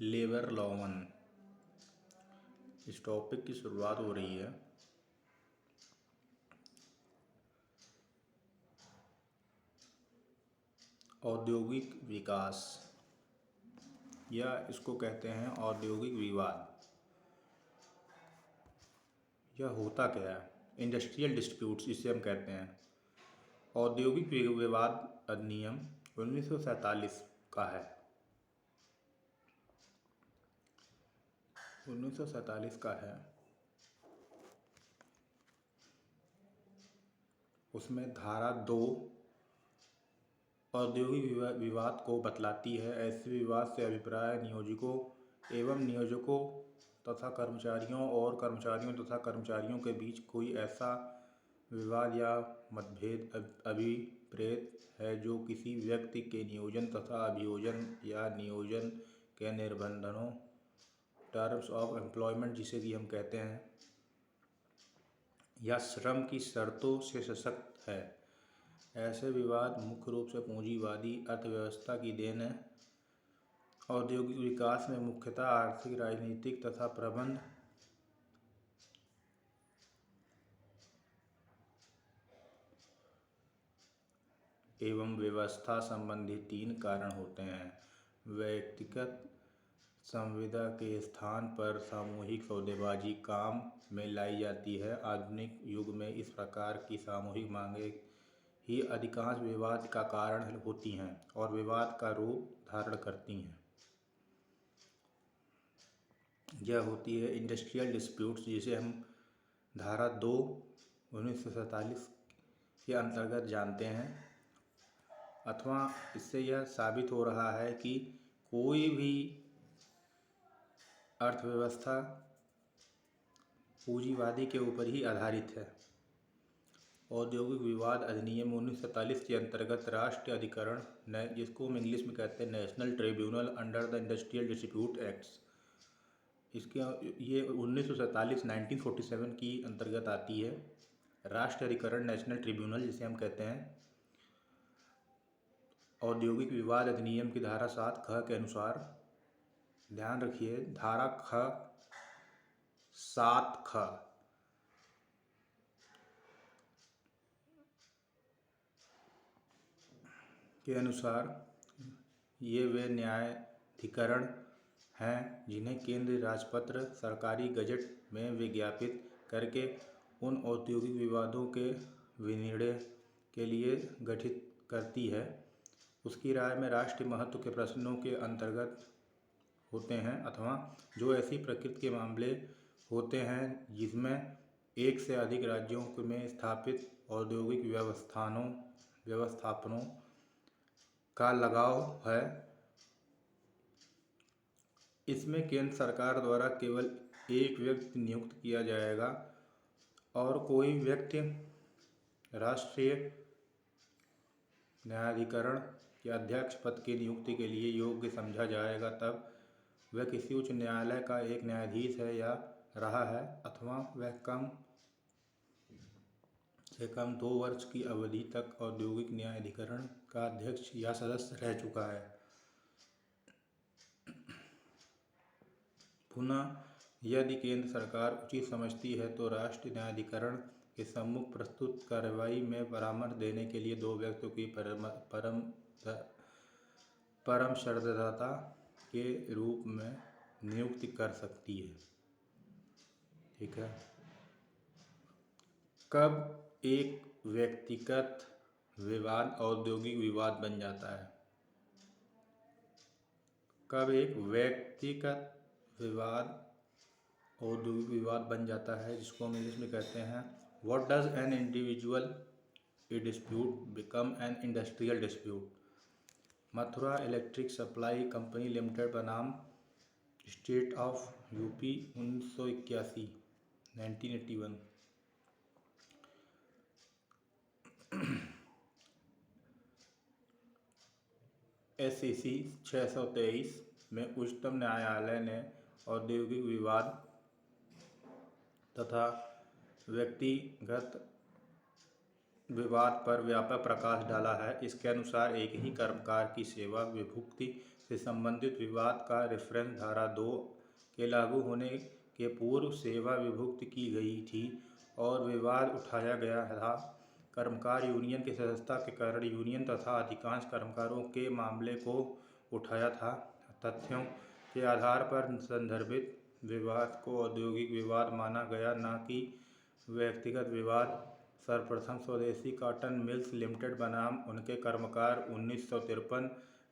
Labour law 1। इस topic की शुरुआत हो रही है औद्योगिक विकास, या इसको कहते हैं औद्योगिक विवाद। यह होता क्या है? इंडस्ट्रियल डिस्प्यूट्स इसे हम कहते हैं। औद्योगिक विवाद अधिनियम 1947 का है। 1947 का है। उसमें धारा 2 औद्योगिक विवाद को बतलाती है। ऐसे विवाद से अभिप्राय नियोजकों एवं नियोजकों तथा कर्मचारियों और कर्मचारियों तथा कर्मचारियों के बीच कोई ऐसा विवाद या मतभेद अभिप्रेत है जो किसी व्यक्ति के नियोजन तथा अभियोजन या नियोजन के निबंधनों टर्म्स ऑफ एम्प्लॉयमेंट जिसे कि हम कहते हैं या श्रम की शर्तों से सशक्त है। ऐसे विवाद मुख्य रूप से पूंजीवादी अर्थव्यवस्था की देन है। औद्योगिक विकास में मुख्यतः आर्थिक, राजनीतिक तथा प्रबंध एवं व्यवस्था संबंधी 3 कारण होते हैं। व्यक्तिगत संविदा के स्थान पर सामूहिक सौदेबाजी काम में लाई जाती है। आधुनिक युग में इस प्रकार की सामूहिक मांगें ही अधिकांश विवाद का कारण होती हैं और विवाद का रूप धारण करती हैं। यह होती है इंडस्ट्रियल डिस्प्यूट्स, जिसे हम धारा 2 1947 के अंतर्गत जानते हैं, अथवा इससे यह साबित हो रहा है कि कोई भी अर्थव्यवस्था पूंजीवादी के ऊपर ही आधारित है। औद्योगिक विवाद अधिनियम 1947 के अंतर्गत राष्ट्रीय अधिकरण, जिसको हम इंग्लिश में कहते हैं national tribunal under the industrial dispute acts, इसके ये 1947 की अंतर्गत आती है। राष्ट्रीय अधिकरण, नेशनल ट्रिब्यूनल जिसे हम कहते हैं। औद्योगिक विवाद अधिनियम की धारा 7 ख के अनुसार, ध्यान रखिए, धारा 7 ख के अनुसार ये वे न्यायाधिकरण हैं जिन्हें केंद्रीय राजपत्र सरकारी गजट में विज्ञापित करके उन औद्योगिक विवादों के विनिर्णय के लिए गठित करती है। उसकी राय में राष्ट्रीय महत्व के प्रश्नों के अंतर्गत होते हैं, अथवा जो ऐसी प्रकृति के मामले होते हैं जिसमें एक से अधिक राज्यों में स्थापित औद्योगिक व्यवस्थापनों का लगाव है। इसमें केंद्र सरकार द्वारा केवल एक व्यक्ति नियुक्त किया जाएगा और कोई व्यक्ति राष्ट्रीय न्यायाधिकरण के अध्यक्ष पद की नियुक्ति के लिए योग्य समझा जाएगा तब वह किसी उच्च न्यायालय का एक न्यायाधीश है या रहा है, अथवा वह कम से कम 2 वर्ष की अवधि तक औद्योगिक न्यायाधिकरण का अध्यक्ष या सदस्य रह चुका है। पुनः यदि केंद्र सरकार उचित समझती है तो राष्ट्रीय न्यायाधिकरण के सम्मुख प्रस्तुत कार्रवाई में परामर्श देने के लिए 2 व्यक्तियों की परम शर्तदाता के रूप में नियुक्ति कर सकती है। ठीक है। कब एक व्यक्तिगत विवाद औद्योगिक विवाद बन जाता है? कब एक व्यक्तिगत विवाद औद्योगिक विवाद बन जाता है, जिसको हम इंग्लिश में कहते हैं what does an individual dispute become an industrial dispute. Mathura electric supply company limited बनाम स्टेट ऑफ यूपी 1981 1981। SCC 623 में उच्चतम न्यायालय ने औद्योगिक विवाद तथा व्यक्तिगत विवाद पर व्यापक प्रकाश डाला है। इसके अनुसार एक ही कर्मकार की सेवा विभुक्ति से संबंधित विवाद का रेफरेंस धारा 2 के लागू होने के पूर्व सेवा विभुक्त की गई थी और विवाद उठाया गया था। कर्मकार यूनियन की सदस्यता के कारण यूनियन तथा अधिकांश कर्मकारों के मामले को उठाया था। तथ्यों के आधार पर संदर्भित विवाद को औद्योगिक विवाद माना गया, न कि व्यक्तिगत विवाद। सर्वप्रथम स्वदेशी कॉटन मिल्स लिमिटेड बनाम उनके कर्मकार 1953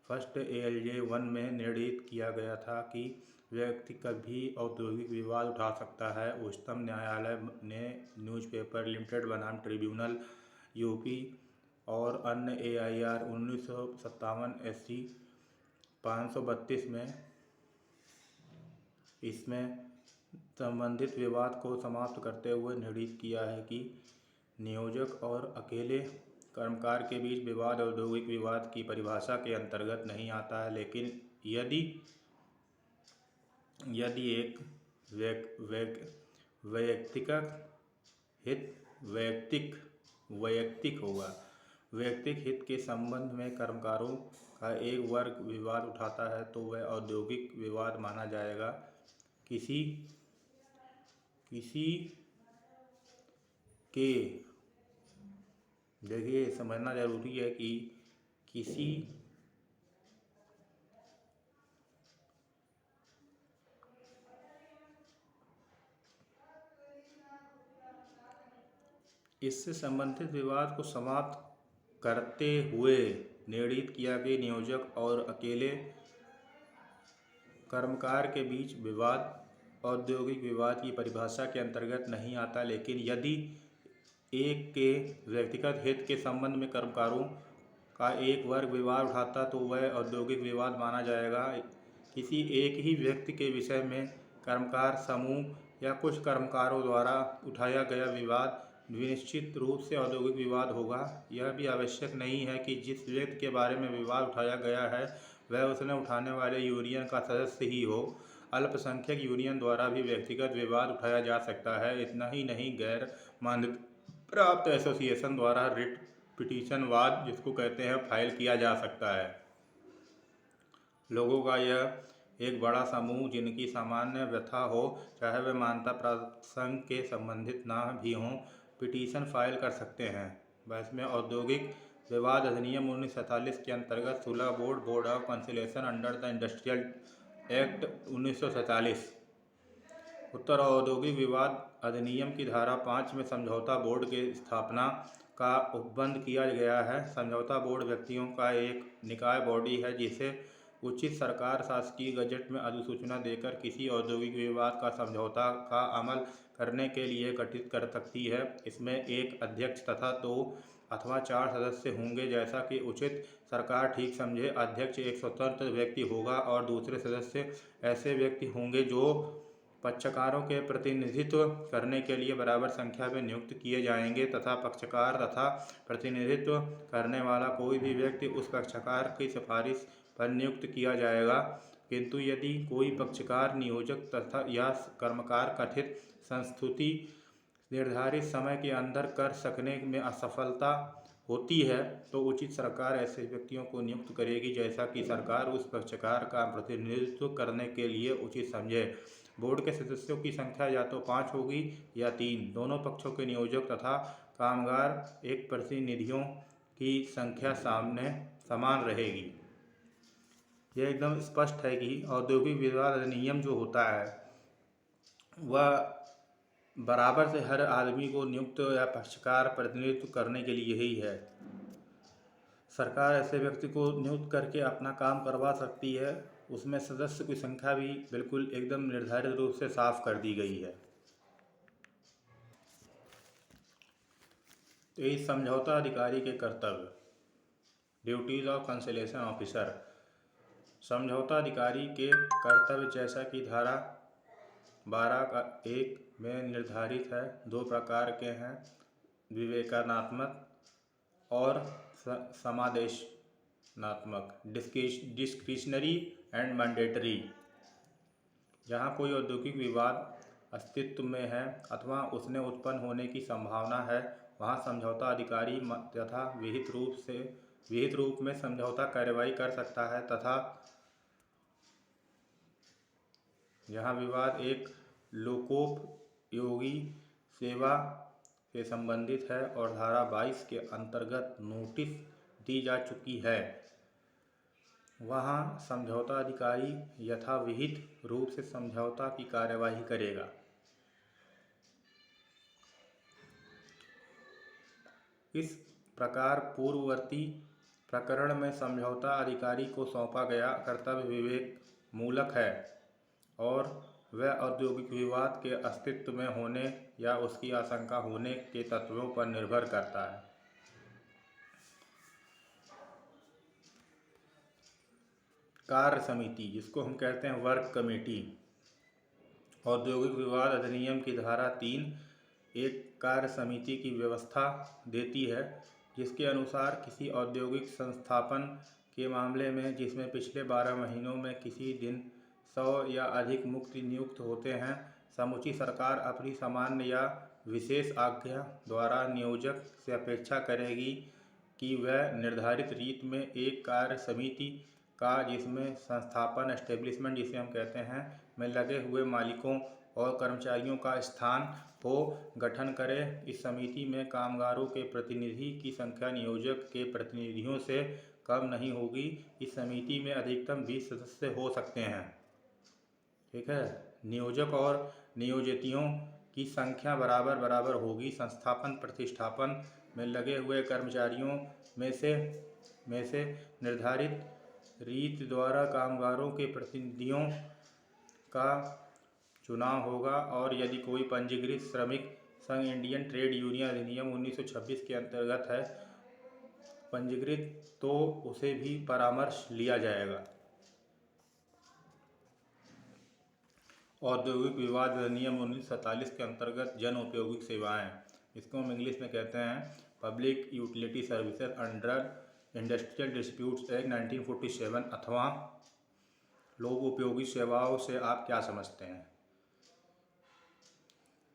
फर्स्ट ALJ 1 में निर्णीत किया गया था कि व्यक्ति कभी औद्योगिक विवाद उठा सकता है। उच्चतम न्यायालय ने न्यूज़पेपर लिमिटेड बनाम ट्रिब्यूनल यूपी और अन्य AIR 1957 SC 532 में इसमें संबंधित विवाद को समाप्त करते हुए निर्णीत किया है कि नियोजक और अकेले कर्मकार के बीच विवाद औद्योगिक विवाद की परिभाषा के अंतर्गत नहीं आता है, लेकिन यदि एक वैयक्तिक हित के संबंध में कर्मकारों का एक वर्ग विवाद उठाता है तो वह औद्योगिक विवाद माना जाएगा। किसी के देखिए समझना जरूरी है कि किसी इससे संबंधित विवाद को समाप्त करते हुए निर्णीत किया कि नियोजक और अकेले कर्मकार के बीच विवाद औद्योगिक विवाद की परिभाषा के अंतर्गत नहीं आता, लेकिन यदि एक के व्यक्तिगत हित के संबंध में कर्मकारों का एक वर्ग विवाद उठाता तो वह औद्योगिक विवाद माना जाएगा। किसी एक ही व्यक्ति के विषय में कर्मकार समूह या कुछ कर्मकारों द्वारा उठाया गया विवाद निश्चित रूप से औद्योगिक विवाद होगा। यह भी आवश्यक नहीं है कि जिस व्यक्ति के बारे में विवाद उठाया गया है वह उसने उठाने वाले यूनियन का सदस्य ही हो। अल्पसंख्यक यूनियन द्वारा भी व्यक्तिगत विवाद उठाया जा सकता है। इतना ही नहीं, गैर मान्यता प्राप्त एसोसिएशन द्वारा रिट पिटीशन वाद जिसको कहते हैं फाइल किया जा सकता है। लोगों का यह एक बड़ा समूह जिनकी सामान्य व्यथा हो, चाहे वे मान्यता प्राप्त संघ के संबंधित ना भी हों, पिटीशन फाइल कर सकते हैं। बहस में औद्योगिक विवाद अधिनियम 1947 के अंतर्गत सुलह board of conciliation under the industrial act 1947 उत्तर औद्योगिक विवाद अधिनियम की धारा 5 में समझौता बोर्ड के स्थापना का उपबंध किया गया है। समझौता बोर्ड व्यक्तियों का एक निकाय बॉडी है जिसे उचित सरकार शासकीय गजट में अधिसूचना देकर किसी औद्योगिक विवाद का समझौता का अमल करने के लिए गठित कर सकती है। इसमें एक अध्यक्ष तथा 2 अथवा 4 सदस्य होंगे, जैसा कि उचित सरकार ठीक समझे। अध्यक्ष एक स्वतंत्र व्यक्ति होगा और दूसरे सदस्य ऐसे व्यक्ति होंगे जो पक्षकारों के प्रतिनिधित्व करने के लिए बराबर संख्या में नियुक्त किए जाएंगे तथा पक्षकार तथा प्रतिनिधित्व करने वाला कोई भी व्यक्ति उस पक्षकार की सिफारिश पर नियुक्त किया जाएगा। किंतु यदि कोई पक्षकार नियोजक तथा या कर्मकार कथित संस्तुति निर्धारित समय के अंदर कर सकने में असफलता होती है तो उचित सरकार ऐसे व्यक्तियों को नियुक्त करेगी जैसा कि सरकार उस पक्षकार का प्रतिनिधित्व करने के लिए उचित समझे। बोर्ड के सदस्यों की संख्या या तो 5 होगी या 3। दोनों पक्षों के नियोजक तथा कामगार एक प्रतिनिधियों की संख्या समान रहेगी। यह एकदम स्पष्ट है कि औद्योगिक विवाद अधिनियम जो होता है वह बराबर से हर आदमी को नियुक्त या पक्षकार प्रतिनिधित्व करने के लिए ही है। सरकार ऐसे व्यक्ति को नियुक्त करके अपना काम करवा सकती है। उसमें सदस्य की संख्या भी बिल्कुल एकदम निर्धारित रूप से साफ कर दी गई है। तो इस समझौता अधिकारी के कर्तव्य, ड्यूटीज ऑफ कंसिलेशन ऑफिसर। समझौता अधिकारी के कर्तव्य जैसा कि धारा 12 का 1 में निर्धारित है 2 प्रकार के हैं, विवेचनात्मक और समादेशनात्मक, डिस्क्रिशनरी एंड मैंडेटरी। जहाँ कोई औद्योगिक विवाद अस्तित्व में है अथवा उसने उत्पन्न होने की संभावना है वहाँ समझौता अधिकारी तथा विहित रूप में समझौता कार्रवाई कर सकता है तथा यहाँ विवाद एक लोकोपयोगी सेवा से संबंधित है और धारा 22 के अंतर्गत नोटिस दी जा चुकी है। वहाँ समझौता अधिकारी यथाविहित रूप से समझौता की कार्यवाही करेगा। इस प्रकार पूर्ववर्ती प्रकरण में समझौता अधिकारी को सौंपा गया कर्तव्य विवेक मूलक है और वह औद्योगिक विवाद के अस्तित्व में होने या उसकी आशंका होने के तत्वों पर निर्भर करता है। कार्य समिति, जिसको हम कहते हैं वर्क कमेटी, औद्योगिक विवाद अधिनियम की धारा 3 एक कार्य समिति की व्यवस्था देती है, जिसके अनुसार किसी औद्योगिक संस्थापन के मामले में जिसमें पिछले 12 महीनों में किसी दिन 100 या अधिक मुक्त नियुक्त होते हैं, समूची सरकार अपनी सामान्य या विशेष आज्ञा द्वारा नियोजक से अपेक्षा करेगी कि वह निर्धारित रीत में एक कार्य समिति का, जिसमें संस्थापन एस्टेब्लिशमेंट जिसे हम कहते हैं, में लगे हुए मालिकों और कर्मचारियों का स्थान हो, गठन करे। इस समिति में कामगारों के प्रतिनिधि की संख्या नियोजक के प्रतिनिधियों से कम नहीं होगी। इस समिति में अधिकतम 20 सदस्य हो सकते हैं। ठीक है। नियोजक और नियोजितों की संख्या बराबर बराबर होगी। संस्थापन प्रतिष्ठापन में लगे हुए कर्मचारियों में से निर्धारित रीत द्वारा कामगारों के प्रतिनिधियों का चुनाव होगा और यदि कोई पंजीकृत श्रमिक संघ इंडियन ट्रेड यूनियन अधिनियम 1926 के अंतर्गत है पंजीकृत, तो उसे भी परामर्श लिया जाएगा। औद्योगिक विवाद अधिनियम 1947 के अंतर्गत जन उपयोगिक सेवाएं, इसको हम इंग्लिश में कहते हैं public utility services under industrial disputes act 1947 अथवा लोक उपयोगी सेवाओं से आप क्या समझते हैं?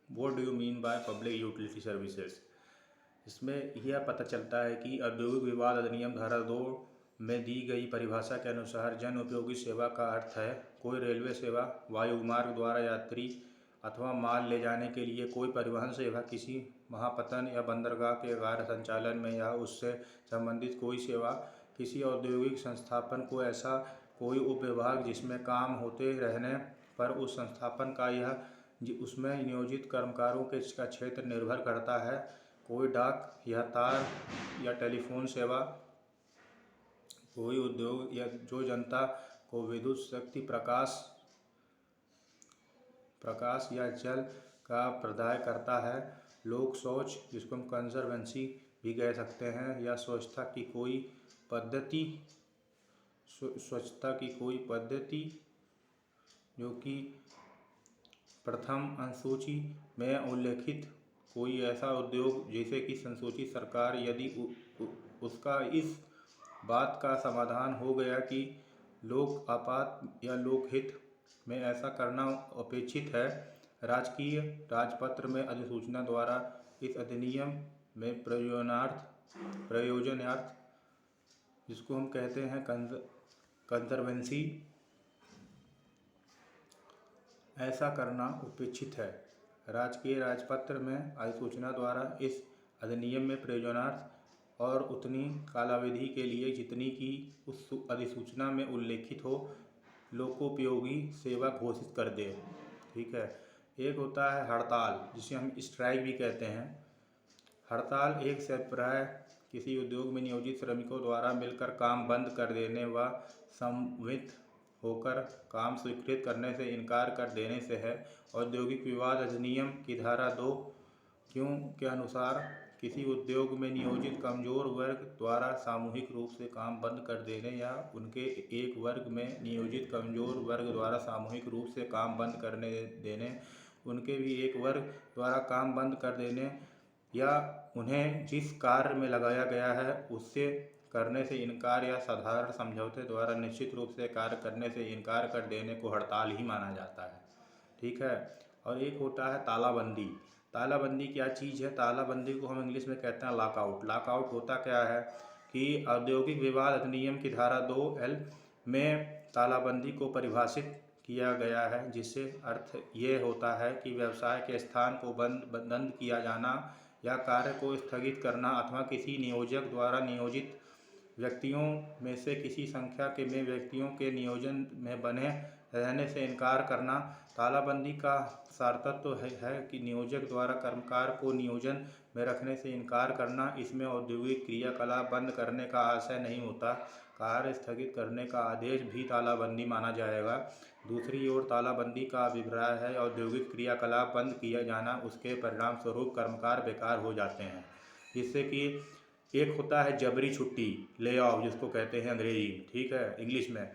What do you mean by public utility services? इसमें यह पता चलता है कि औद्योगिक विवाद अधिनियम धारा 2 में दी गई परिभाषा के अनुसार जन उपयोगी सेवा का अर्थ है कोई रेलवे सेवा, वायुमार्ग द्वारा यात्री अथवा माल ले जाने के लिए कोई परिवहन सेवा, किसी महापत्तन या बंदरगाह के कार्य संचालन में या उससे संबंधित कोई सेवा, किसी औद्योगिक संस्थापन को ऐसा कोई उपविभाग जिसमें काम होते रहने पर उस संस्थापन का यह उसमें नियोजित कर्मकारों के का क्षेत्र निर्भर करता है, कोई डाक या तार या टेलीफोन सेवा, कोई उद्योग या जो जनता को विद्युत शक्ति, प्रकाश या जल का प्रदाय करता है, लोक शौच जिसको हम कंजर्वेंसी भी कह सकते हैं, या स्वच्छता की कोई पद्धति जो कि प्रथम अनुसूची में उल्लेखित कोई ऐसा उद्योग जैसे कि संसूचित सरकार, यदि उसका इस बात का समाधान हो गया कि लोक आपात या लोकहित में ऐसा करना अपेक्षित है, राजकीय राजपत्र में अधिसूचना द्वारा इस अधिनियम में प्रयोजनार्थ जिसको हम कहते हैं कंजर्वेंसी, ऐसा करना अपेक्षित है। राजकीय राजपत्र में अधिसूचना द्वारा इस अधिनियम में प्रयोजनार्थ और उतनी कालावधि के लिए जितनी की उस अधिसूचना में उल्लेखित हो लोकोपयोगी सेवा घोषित कर दे। ठीक है। एक होता है हड़ताल, जिसे हम स्ट्राइक भी कहते हैं। हड़ताल एक से प्राय किसी उद्योग में नियोजित श्रमिकों द्वारा मिलकर काम बंद कर देने व सम्मिलित होकर काम स्वीकृत करने से इनकार कर देने से है। औद्योगिक विवाद अधिनियम की धारा 2 क्यों के अनुसार किसी उद्योग में नियोजित कमजोर वर्ग द्वारा सामूहिक रूप से काम बंद कर देने या उनके एक वर्ग में नियोजित कमजोर वर्ग द्वारा सामूहिक रूप से काम बंद करने देने, उनके भी एक वर्ग द्वारा काम बंद कर देने या उन्हें जिस कार्य में लगाया गया है उससे करने से इनकार या साधारण समझौते द्वारा निश्चित रूप से कार्य करने से इनकार कर देने को हड़ताल ही माना जाता है। ठीक है। और एक होता है तालाबंदी। तालाबंदी क्या चीज़ है? तालाबंदी को हम इंग्लिश में कहते हैं लॉकआउट। लॉकआउट होता क्या है कि औद्योगिक विवाद अधिनियम की धारा 2L में तालाबंदी को परिभाषित किया गया है, जिससे अर्थ ये होता है कि व्यवसाय के स्थान को बंद किया जाना या कार्य को स्थगित करना अथवा किसी नियोजक द्वारा नियोजित व्यक्तियों में से किसी संख्या के में व्यक्तियों के नियोजन में बने रहने से इनकार करना। तालाबंदी का सार्थत्व है कि नियोजक द्वारा कर्मकार को नियोजन में रखने से इनकार करना। इसमें औद्योगिक क्रियाकलाप बंद करने का आशय नहीं होता। कार्य स्थगित करने का आदेश भी तालाबंदी माना जाएगा। दूसरी ओर तालाबंदी का अभिप्राय है औद्योगिक क्रियाकलाप बंद किया जाना, उसके परिणाम स्वरूप कर्मकार बेकार हो जाते हैं, जिससे कि एक होता है जबरी छुट्टी, ले ऑफ जिसको कहते हैं अंग्रेजी, ठीक है, इंग्लिश में।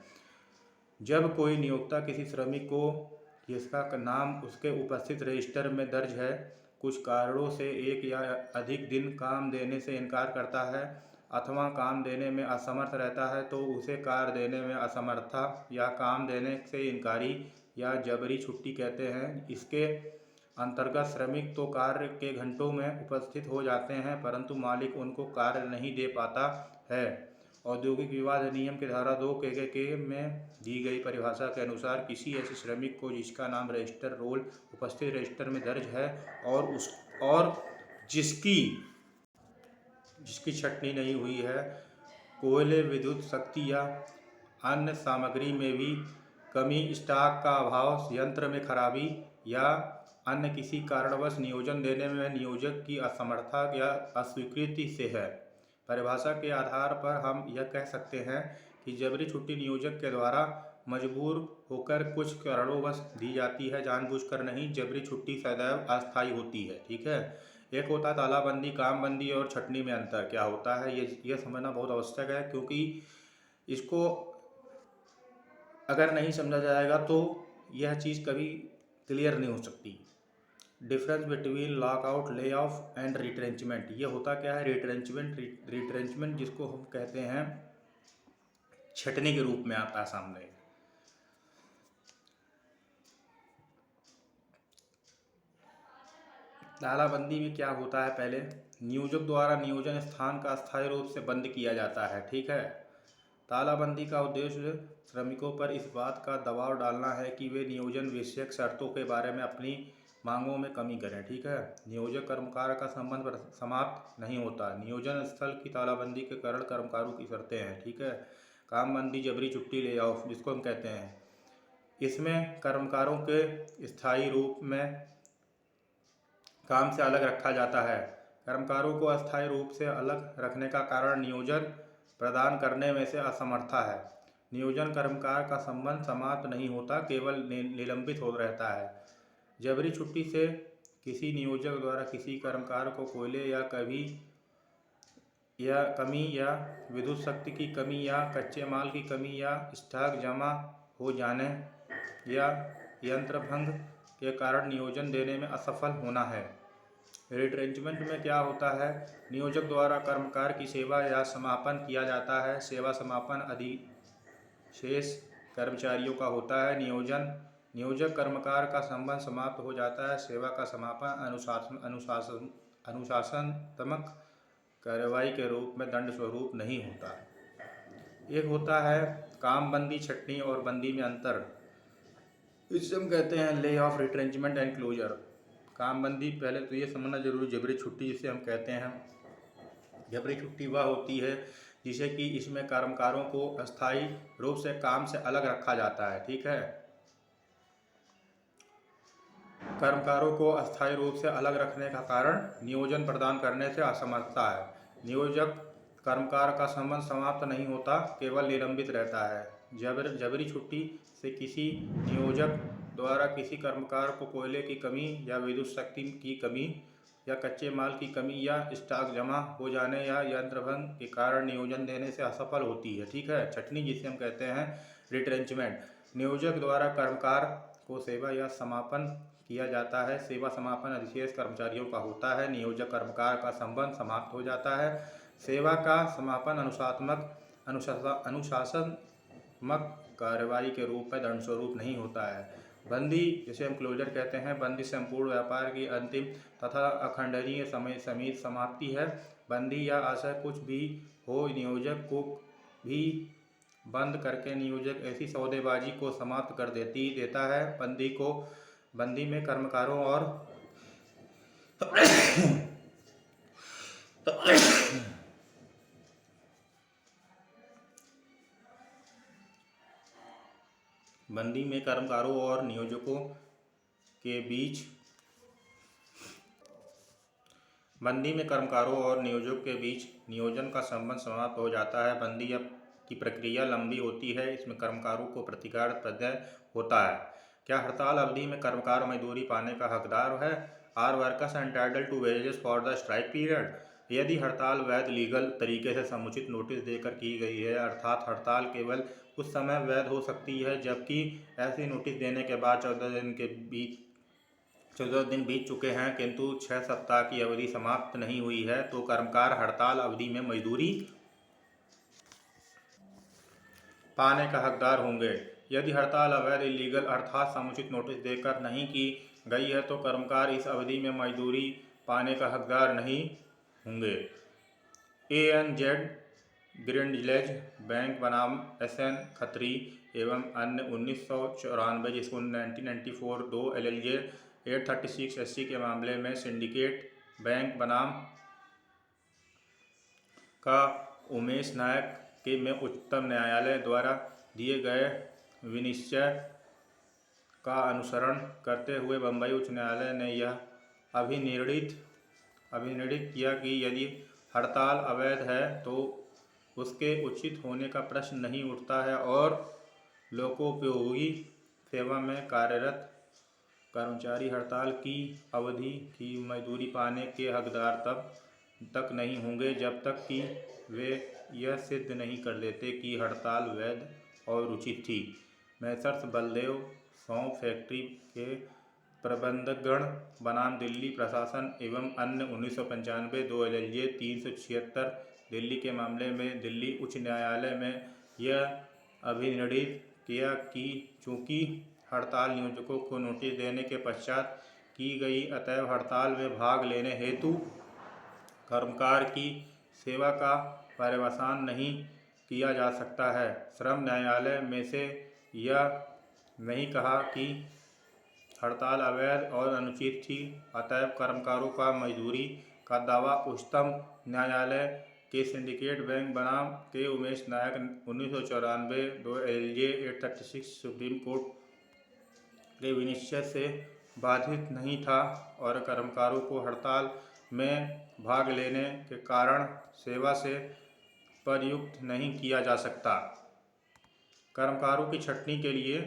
जब कोई नियोक्ता किसी श्रमिक को जिसका नाम उसके उपस्थित रजिस्टर में दर्ज है कुछ कारणों से एक या अधिक दिन काम देने से इनकार करता है अथवा काम देने में असमर्थ रहता है, तो उसे कार्य देने में असमर्थता या काम देने से इनकारी या जबरी छुट्टी कहते हैं। इसके अंतर्गत श्रमिक तो कार्य के घंटों में उपस्थित हो जाते हैं, परंतु मालिक उनको कार्य नहीं दे पाता है। औद्योगिक विवाद अधिनियम के धारा 2 के में दी गई परिभाषा के अनुसार किसी ऐसे श्रमिक को जिसका नाम रजिस्टर रोल उपस्थित रजिस्टर में दर्ज है और जिसकी छटनी नहीं हुई है, कोयले, विद्युत शक्ति या अन्य सामग्री में भी कमी, स्टॉक का अभाव, यंत्र में खराबी या अन्य किसी कारणवश नियोजन देने में नियोजक की असमर्थता या अस्वीकृति से है। परिभाषा के आधार पर हम यह कह सकते हैं कि जबरी छुट्टी नियोजक के द्वारा मजबूर होकर कुछ कारणों दी जाती है, जानबूझकर नहीं। जबरी छुट्टी सदैव अस्थायी होती है, ठीक है। एक होता है तालाबंदी, कामबंदी और छटनी में अंतर क्या होता है, ये समझना बहुत आवश्यक है, क्योंकि इसको अगर नहीं समझा जाएगा तो यह चीज़ कभी क्लियर नहीं हो सकती। Difference between lockout, lay off and retrenchment. ये होता क्या है, रिट्रेंचमेंट जिसको हम कहते हैं छटनी के रूप में आता है सामने। तालाबंदी में क्या होता है, पहले नियोजक द्वारा नियोजन स्थान का अस्थायी रूप से बंद किया जाता है, ठीक है। तालाबंदी का उद्देश्य श्रमिकों पर इस बात का दबाव डालना है कि वे नियोजन विषयक शर्तों के बारे में अपनी मांगों में कमी करें, ठीक है। नियोजक कर्मकार का संबंध समाप्त नहीं होता। नियोजन स्थल की तालाबंदी के कारण कर्मकारों की शर्तें हैं, ठीक है। कामबंदी, जबरी छुट्टी, ले ऑफ जिसको हम कहते हैं, इसमें कर्मकारों के स्थायी रूप में काम से अलग रखा जाता है। कर्मकारों को अस्थायी रूप से अलग रखने का कारण नियोजन प्रदान करने में से असमर्थता है। नियोजन कर्मकार का संबंध समाप्त नहीं होता, केवल निलंबित हो रहता है। जबरी छुट्टी से किसी नियोजक द्वारा किसी कर्मकार को कोयले या कमी या विद्युत शक्ति की कमी या कच्चे माल की कमी या स्टॉक जमा हो जाने या यंत्र भंग के कारण नियोजन देने में असफल होना है। रिट्रेंचमेंट में क्या होता है, नियोजक द्वारा कर्मकार की सेवा या समापन किया जाता है। सेवा समापन अधिशेष कर्मचारियों का होता है। नियोजक कर्मकार का संबंध समाप्त हो जाता है। सेवा का समापन अनुशासनात्मक कार्रवाई के रूप में दंड स्वरूप नहीं होता। एक होता है कामबंदी, छटनी और बंदी में अंतर। इसे हम कहते हैं lay off, retrenchment and closure. कामबंदी, पहले तो ये समझना जरूरी, जबरी छुट्टी जिसे हम कहते हैं, जबरी छुट्टी वह होती है जिसे कि इसमें कर्मकारों को अस्थायी रूप से काम से अलग रखा जाता है, ठीक है। कर्मकारों को अस्थायी रूप से अलग रखने का कारण नियोजन प्रदान करने से असमर्थता है। नियोजक कर्मकार का संबंध समाप्त नहीं होता, केवल निलंबित रहता है। जबरी छुट्टी से किसी नियोजक द्वारा किसी कर्मकार को कोयले की कमी या विद्युत शक्ति की कमी या कच्चे माल की कमी या स्टॉक जमा हो जाने या यंत्र भंग के कारण नियोजन देने से असफल होती है, ठीक है। छटनी जिसे हम कहते हैं रिट्रेंचमेंट। नियोजक द्वारा कर्मकार को सेवा या समापन किया जाता है। सेवा समापन अधिशेष कर्मचारियों का होता है। नियोजक कर्मकार का संबंध समाप्त हो जाता है। सेवा का समापन अनुशासनात्मक कार्रवाई के रूप में दंड स्वरूप नहीं होता है। बंदी जिसे हम क्लोजर कहते हैं, बंदी संपूर्ण व्यापार की अंतिम तथा अखंडनीय समय समीप समाप्ति है। बंदी या आशय कुछ भी हो, नियोजक को भी बंद करके नियोजक ऐसी सौदेबाजी को समाप्त कर देता है। बंदी में कर्मकारों और नियोजकों के बीच नियोजन का संबंध समाप्त हो जाता है। बंदी की प्रक्रिया लंबी होती है। इसमें कर्मकारों को प्रतिकार प्रदाय होता है। क्या हड़ताल अवधि में कर्मकार मजदूरी पाने का हकदार है? Are workers entitled to wages for the strike period? यदि हड़ताल वैध लीगल तरीके से समुचित नोटिस देकर की गई है, अर्थात हड़ताल केवल उस समय वैध हो सकती है जबकि ऐसी नोटिस देने के बाद 14 दिन बीत चुके हैं किंतु 6 सप्ताह की अवधि समाप्त नहीं हुई है, तो कर्मकार हड़ताल अवधि में मजदूरी पाने का हकदार होंगे। यदि हड़ताल अवैध इलीगल अर्थात समुचित नोटिस देकर नहीं की गई है तो कर्मकार इस अवधि में मजदूरी पाने का हकदार नहीं होंगे। ANZ ग्रिंडलेज बैंक बनाम SN खत्री एवं अन्य 1994 जिसको 1994 2 LLJ 836 SC के मामले में सिंडिकेट बैंक बनाम का उमेश नायक के में उच्चतम न्यायालय द्वारा दिए गए विनिश्चय का अनुसरण करते हुए बम्बई उच्च न्यायालय ने यह अभिनिर्णित किया कि यदि हड़ताल अवैध है तो उसके उचित होने का प्रश्न नहीं उठता है और लोकोपयोगी सेवा में कार्यरत कर्मचारी हड़ताल की अवधि की मजदूरी पाने के हकदार तब तक नहीं होंगे जब तक कि वे यह सिद्ध नहीं कर देते कि हड़ताल वैध और उचित थी। मैसर्स बलदेव सौंफ फैक्ट्री के प्रबंधकगण बनाम दिल्ली प्रशासन एवं अन्य 1995 2 LLJ 376 दिल्ली के मामले में दिल्ली उच्च न्यायालय में यह अभिनिर्णित किया कि चूँकि हड़ताल नियोजकों को नोटिस देने के पश्चात की गई, अतएव हड़ताल में भाग लेने हेतु कर्मकार की सेवा का पर्यवसान नहीं किया जा सकता है। श्रम न्यायालय में से यह नहीं कहा कि हड़ताल अवैध और अनुचित थी, अतएव कर्मकारों का मजदूरी का दावा उच्चतम न्यायालय के सिंडिकेट बैंक बनाम के उमेश नायक 1994 2 LLJ 836 सुप्रीम कोर्ट के विनिश्चय से बाधित नहीं था और कर्मकारों को हड़ताल में भाग लेने के कारण सेवा से प्रयुक्त नहीं किया जा सकता। कर्मकारों की छंटनी के लिए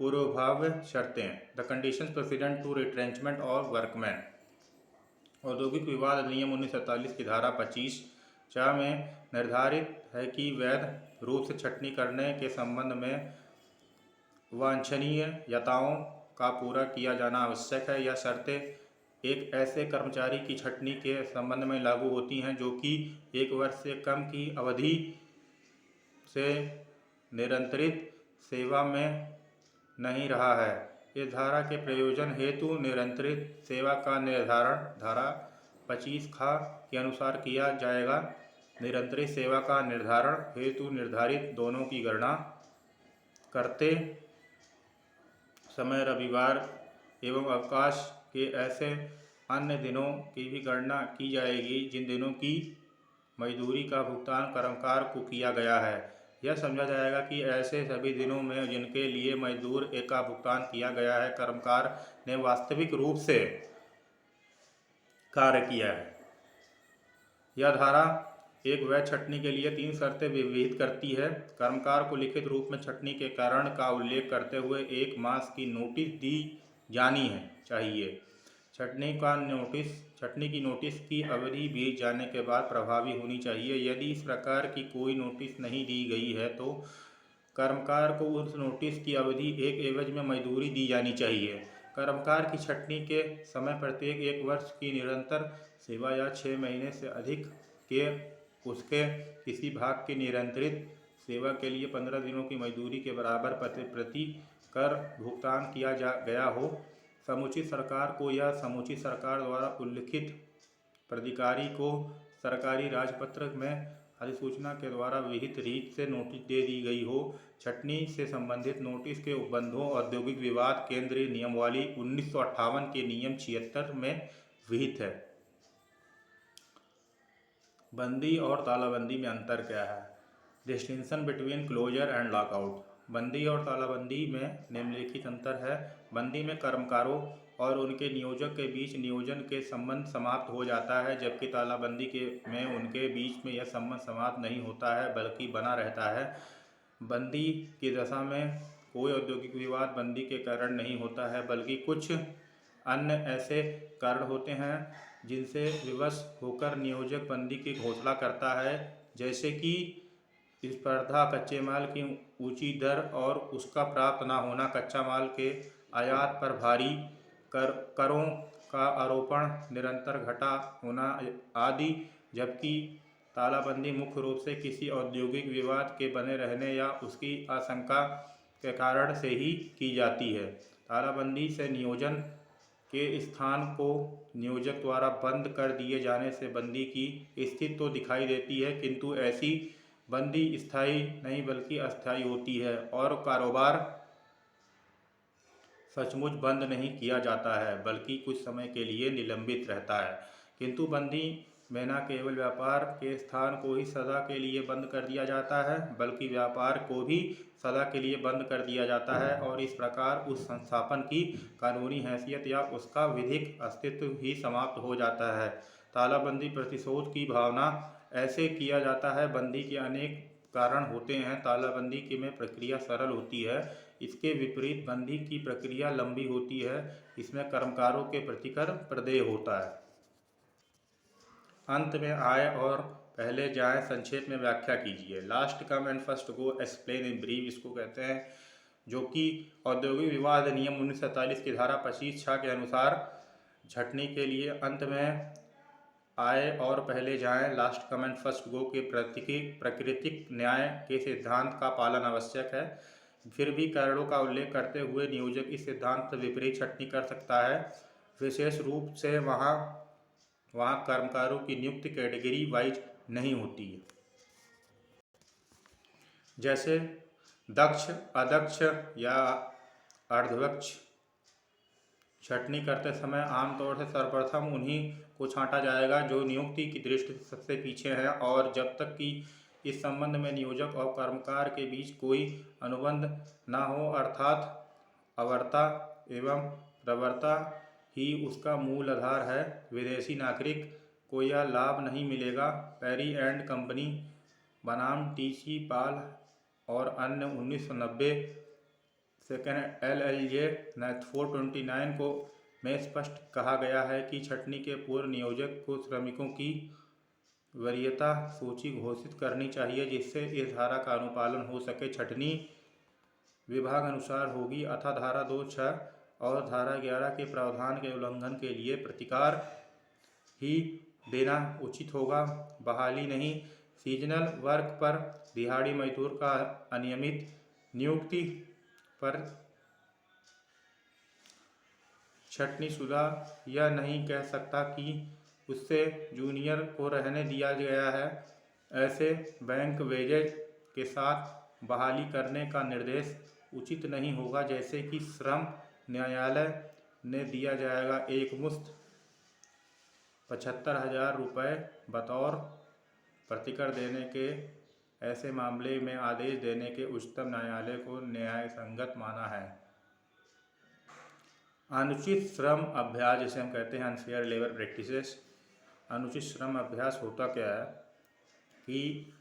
पूर्वभाव्य शर्तें। The conditions precedent to retrenchment of workman. औद्योगिक विवाद अधिनियम 1947 की धारा 25(4) में निर्धारित है कि वैध रूप से छंटनी करने के संबंध में वांछनीयताओं का पूरा किया जाना आवश्यक है। यह शर्तें एक ऐसे कर्मचारी की छंटनी के संबंध में लागू होती हैं जो कि 1 वर्ष से कम की अवधि से निरंतरित सेवा में नहीं रहा है। इस धारा के प्रयोजन हेतु निरंतरित सेवा का निर्धारण धारा 25(ख) के अनुसार किया जाएगा। निरंतरित सेवा का निर्धारण हेतु निर्धारित दोनों की गणना करते समय रविवार एवं अवकाश के ऐसे अन्य दिनों की भी गणना की जाएगी जिन दिनों की मजदूरी का भुगतान कर्मकार को किया गया है। यह समझा जाएगा कि ऐसे सभी दिनों में जिनके लिए मजदूर का भुगतान किया गया है, कर्मकार ने वास्तविक रूप से कार्य किया है। यह धारा एक वैध छंटनी के लिए 3 शर्तें विहित करती है। कर्मकार को लिखित रूप में छंटनी के कारण का उल्लेख करते हुए 1 मास की नोटिस दी जानी चाहिए। छंटनी की नोटिस की अवधि बीत जाने के बाद प्रभावी होनी चाहिए। यदि इस प्रकार की कोई नोटिस नहीं दी गई है तो कर्मकार को उस नोटिस की अवधि एक एवज में मजदूरी दी जानी चाहिए। कर्मकार की छंटनी के समय प्रत्येक 1 वर्ष की निरंतर सेवा या 6 महीने से अधिक के उसके किसी भाग की निरंतरित सेवा के लिए 15 दिनों की मजदूरी के बराबर प्रति कर भुगतान किया गया हो। समुचित सरकार को या समुचित सरकार द्वारा उल्लिखित प्राधिकारी को सरकारी राजपत्र में अधिसूचना के द्वारा विहित रीत से नोटिस दे दी गई हो। छटनी से संबंधित नोटिस के उपबंधों औद्योगिक विवाद केंद्रीय नियमावली 1958 के नियम 76 में विहित है। बंदी और तालाबंदी में अंतर क्या है? Distinction between closer and lockout. बंदी और तालाबंदी में निम्नलिखित अंतर है। बंदी में कर्मकारों और उनके नियोजक के बीच नियोजन के संबंध समाप्त हो जाता है, जबकि तालाबंदी में उनके बीच में यह संबंध समाप्त नहीं होता है बल्कि बना रहता है। बंदी की दशा में कोई औद्योगिक विवाद बंदी के कारण नहीं होता है, बल्कि कुछ अन्य ऐसे कारण होते हैं जिनसे विवश होकर नियोजक बंदी की घोषणा करता है, जैसे कि स्पर्धा, कच्चे माल की ऊंची दर और उसका प्राप्त न होना, कच्चा माल के आयात पर भारी करों का आरोपण, निरंतर घटा होना आदि। जबकि तालाबंदी मुख्य रूप से किसी औद्योगिक विवाद के बने रहने या उसकी आशंका के कारण से ही की जाती है। तालाबंदी से नियोजन के स्थान को नियोजक द्वारा बंद कर दिए जाने से बंदी की स्थिति तो दिखाई देती है, किंतु ऐसी बंदी स्थायी नहीं बल्कि अस्थायी होती है और कारोबार सचमुच बंद नहीं किया जाता है बल्कि कुछ समय के लिए निलंबित रहता है। किंतु बंदी में न केवल व्यापार के स्थान को ही सदा के लिए बंद कर दिया जाता है बल्कि व्यापार को भी सदा के लिए बंद कर दिया जाता है और इस प्रकार उस संस्थापन की कानूनी हैसियत या उसका विधिक अस्तित्व ही समाप्त हो जाता है। तालाबंदी प्रतिशोध की भावना ऐसे किया जाता है। बंदी के अनेक कारण होते हैं। तालाबंदी की में प्रक्रिया सरल होती है, इसके विपरीत बंदी की प्रक्रिया लंबी होती है। इसमें कर्मकारों के प्रतिकर प्रदेय होता है। अंत में आए और पहले जाए संक्षेप में व्याख्या कीजिए। Last come and first go, explain in brief इसको कहते हैं, जो कि औद्योगिक विवाद नियम 1947 की धारा 25(6) के अनुसार छटनी के लिए अंत में आए और पहले जाएं, last come and first go के प्राकृतिक न्याय के सिद्धांत का पालन आवश्यक है। फिर भी कारणों का उल्लेख करते हुए नियोजक इस सिद्धांत से विपरीत छटनी कर सकता है। विशेष रूप से वहाँ कर्मकारों की नियुक्ति कैटेगरी वाइज नहीं होती है, जैसे दक्ष, अदक्ष या अर्धदक्ष। छटनी करते समय आमतौर से सर्वप्रथम उन्हीं को छांटा जाएगा जो नियुक्ति की दृष्टि से सबसे पीछे हैं और जब तक कि इस संबंध में नियोजक और कर्मकार के बीच कोई अनुबंध न हो, अर्थात अवर्ता एवं प्रवर्ता ही उसका मूल आधार है, विदेशी नागरिक को यह लाभ नहीं मिलेगा। पेरी एंड कंपनी बनाम टी.सी. पाल और अन्य 1990 सेकेंड LLJ 429 को में स्पष्ट कहा गया है कि छटनी के पूर्व नियोजक को श्रमिकों की वरीयता सूची घोषित करनी चाहिए, जिससे इस धारा का अनुपालन हो सके। छटनी विभाग अनुसार होगी, अतः धारा 2(6) और धारा 11 के प्रावधान के उल्लंघन के लिए प्रतिकार ही देना उचित होगा, बहाली नहीं। सीजनल वर्क पर दिहाड़ी मजदूर का अनियमित नियुक्ति पर छटनीशुदा यह नहीं कह सकता कि उससे जूनियर को रहने दिया गया है। ऐसे बैंक वेजेज के साथ बहाली करने का निर्देश उचित नहीं होगा, जैसे कि श्रम न्यायालय ने दिया जाएगा। एक मुश्त 75,000 रुपये बतौर प्रतिकर देने के ऐसे मामले में आदेश देने के उच्चतम न्यायालय को न्याय संगत माना है। अनुचित श्रम अभ्यास, जिसे हम कहते हैं अनफेयर लेबर प्रैक्टिसेस। अनुचित श्रम अभ्यास होता क्या है कि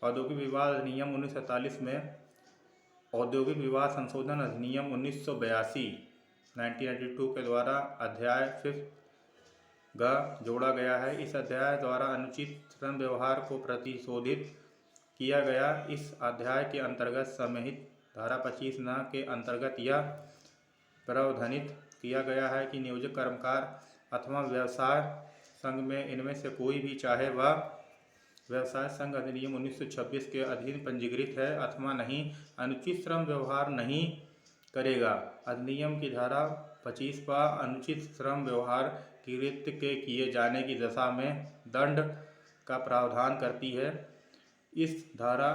औद्योगिक विवाद अधिनियम 1947 में औद्योगिक विवाद संशोधन अधिनियम 1982 1992 के द्वारा अध्याय 5 जोड़ा गया है। इस अध्याय द्वारा अनुचित श्रम व्यवहार को प्रतिशोधित किया गया। इस अध्याय के अंतर्गत समेहित धारा 25(9) के अंतर्गत यह प्रावधानित किया गया है कि नियोजक, कर्मकार अथवा व्यवसाय संघ में इनमें से कोई भी, चाहे वह व्यवसाय संघ अधिनियम 1926 के अधीन पंजीकृत है अथवा नहीं, अनुचित श्रम व्यवहार नहीं करेगा। अधिनियम की धारा 25 अनुचित श्रम व्यवहार कृत्य के किए जाने की दशा में दंड का प्रावधान करती है। इस धारा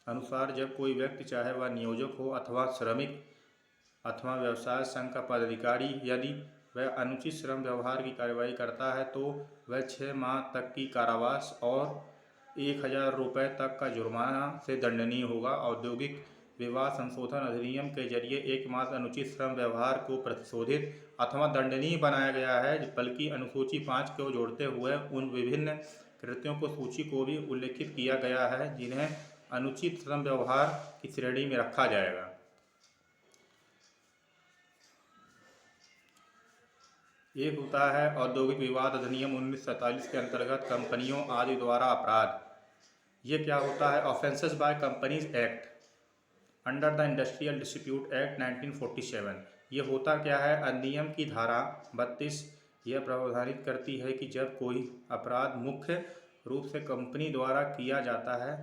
अनुसार जब कोई व्यक्ति, चाहे वह नियोजक हो अथवा श्रमिक अथवा व्यवसाय संघ का पदाधिकारी, यदि वह अनुचित श्रम व्यवहार की कार्रवाई करता है तो वह 6 माह तक की कारावास और 1000 रुपये तक का जुर्माना से दंडनीय होगा। औद्योगिक विवाद संशोधन अधिनियम के जरिए एकमात्र अनुचित श्रम व्यवहार को प्रतिशोधित अथवा दंडनीय बनाया गया है, बल्कि अनुसूची 5 को जोड़ते हुए उन विभिन्न कृत्यों को सूची को भी उल्लिखित किया गया है जिन्हें अनुचित श्रम व्यवहार की श्रेणी में रखा जाएगा। एक होता है औद्योगिक विवाद अधिनियम 1947 के अंतर्गत कंपनियों आदि द्वारा अपराध। ये क्या होता है? Offences by companies act under the industrial dispute act 1947। ये होता क्या है? अधिनियम की धारा 32 यह प्रावधानित करती है कि जब कोई अपराध मुख्य रूप से कंपनी द्वारा किया जाता है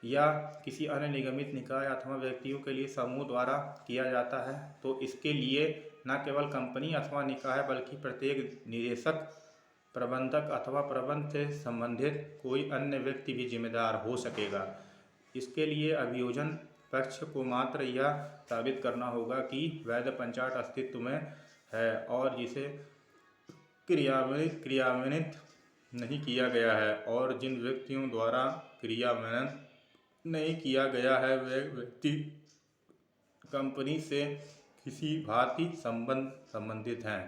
या किसी अन्य निगमित निकाय अथवा व्यक्तियों के लिए समूह द्वारा किया जाता है, तो इसके लिए न केवल कंपनी अथवा निकाय बल्कि प्रत्येक निदेशक, प्रबंधक अथवा प्रबंध से संबंधित कोई अन्य व्यक्ति भी जिम्मेदार हो सकेगा। इसके लिए अभियोजन पक्ष को मात्र यह साबित करना होगा कि वैध पंचायत अस्तित्व में है और जिसे क्रियान्वित नहीं किया गया है, और जिन व्यक्तियों द्वारा क्रियान्वयन नहीं किया गया है वे व्यक्ति कंपनी से किसी भांति संबंधित हैं।